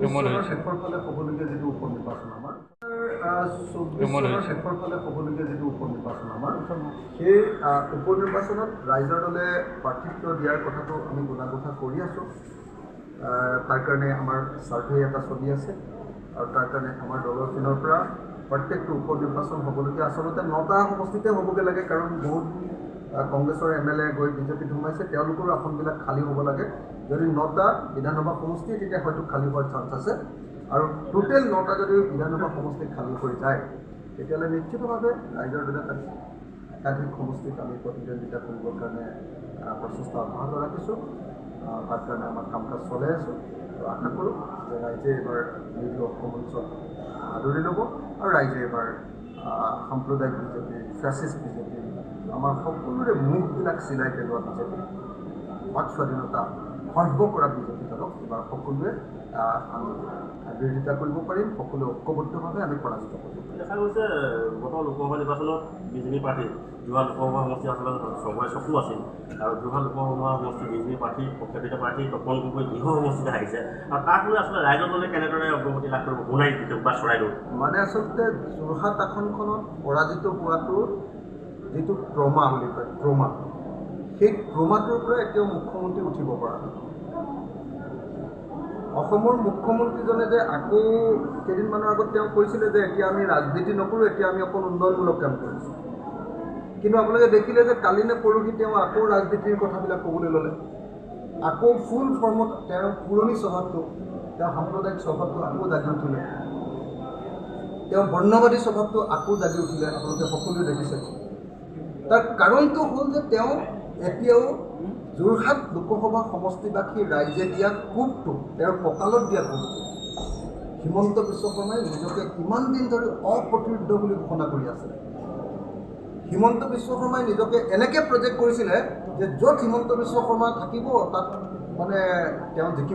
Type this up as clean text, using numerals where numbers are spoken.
চনৰ শেষৰ ফালে হ'বলগীয়া যিটো উপ নিৰ্বাচন আমাৰ 24 চনৰ শেষৰ ফালে হ'বলগীয়া যিটো উপ নিৰ্বাচন আমাৰ সেই উপ নিৰ্বাচনত ৰাইজৰ দলে প্ৰাৰ্থিত্ব দিয়াৰ কথাটো আমি গুণাগুণা কৰি আছোঁ। তাৰ কাৰণে আমাৰ চাৰ্ভে এটা চলি আছে আৰু তাৰ কাৰণে আমাৰ দলৰ পিনৰ পৰা প্ৰত্যেকটো উপ নিৰ্বাচন হ'বলগীয়া আচলতে 9টা সমষ্টিতে হ'বগৈ লাগে, কাৰণ বহুত কংগ্ৰেছৰ MLA গৈ বিজেপিত সোমাইছে, তেওঁলোকৰো আসনবিলাক খালী হ'ব লাগে। যদি 9টা বিধানসভা সমষ্টি তেতিয়া হয়তো খালী হোৱাৰ চান্স আছে, আৰু টোটেল 9টা যদি বিধানসভা সমষ্টি খালী হৈ যায় তেতিয়াহ'লে নিশ্চিতভাৱে ৰাইজৰ দলে একাধিক সমষ্টিত আমি প্ৰতিদ্বন্দ্বিতা কৰিবৰ কাৰণে প্ৰচেষ্টা অব্যাহত ৰাখিছোঁ। তাৰ কাৰণে আমাৰ কাম কাজ চলাই আছোঁ আৰু আশা কৰোঁ যে ৰাইজে এইবাৰ নিৰ্দলীয় অসমঞ্চক আদৰি ল'ব আৰু ৰাইজে এইবাৰ সাম্প্ৰদায়িক বিজেপি, ফেচিষ্ট বিজেপি, আমাৰ সকলোৰে মুখবিলাক চিলাই পেলোৱা বিজেপি, বাক স্বাধীনতা সৰ্ব কৰা বিজেপি দলক এইবাৰ সকলোৱে বিৰোধিতা কৰিব পাৰিম, সকলোৱে ঐক্যবদ্ধভাৱে আমি পৰাজিত কৰিম। দেখা গৈছে গত লোকসভা নিৰ্বাচনত বিজেপি প্ৰাৰ্থী যোৰহাট লোকসভা সমষ্টি আচলতে চবৰে চকু আছিল, আৰু যোৰহাট লোকসভা সমষ্টি বিজেপি প্ৰাৰ্থী প্ৰখ্যাপিত প্ৰাৰ্থী তপন গগৈ দীঘ সমষ্টিতে হাৰিছে, আৰু তাক লৈ আচলতে ৰাইজৰ দলে কেনেদৰে অগ্ৰগতি লাভ কৰিব সোণাৰীত বা চৰাইদেউত? মানে আচলতে যোৰহাট আসনখনত পৰাজিত হোৱাটোৰ যিটো ট্ৰমা বুলি কয়, ট্ৰমা, সেই ট্ৰমাটোৰ পৰা এতিয়াও মুখ্যমন্ত্ৰী উঠিব পৰা নাই। অসমৰ মুখ্যমন্ত্ৰীজনে যে আকৌ কেইদিনমানৰ আগত তেওঁ কৈছিলে যে এতিয়া আমি ৰাজনীতি নকৰোঁ, এতিয়া আমি অকল উন্নয়নমূলক কাম কৰিছোঁ, কিন্তু আপোনালোকে দেখিলে যে কালি নে পৰহি তেওঁ আকৌ ৰাজনীতিৰ কথাবিলাক ক'বলৈ ল'লে, আকৌ ফুল ফৰ্মত তেওঁৰ পুৰণি স্বভাৱটো, তেওঁ সাম্প্ৰদায়িক স্বভাৱটো আকৌ জাগি উঠিলে, তেওঁ বৰ্ণবাদী স্বভাৱটো আকৌ জাগি উঠিলে। আপোনালোকে সকলোৱে দেখিছে। তাৰ কাৰণটো হ'ল যে তেওঁ এতিয়াও যোৰহাট লোকসভা সমষ্টিবাসী ৰাইজে দিয়া কোবটো, তেওঁৰ কঁকালত দিয়া কোবটো, হিমন্ত বিশ্ব শৰ্মাই নিজকে ইমান দিন ধৰি অপ্ৰতিৰোধ বুলি ঘোষণা কৰি আছে। হিমন্ত বিশ্ব শৰ্মাই নিজকে এনেকৈ প্ৰজেক্ট কৰিছিলে যে য'ত হিমন্ত বিশ্ব শৰ্মা থাকিব তাত মানে তেওঁ জিকিব।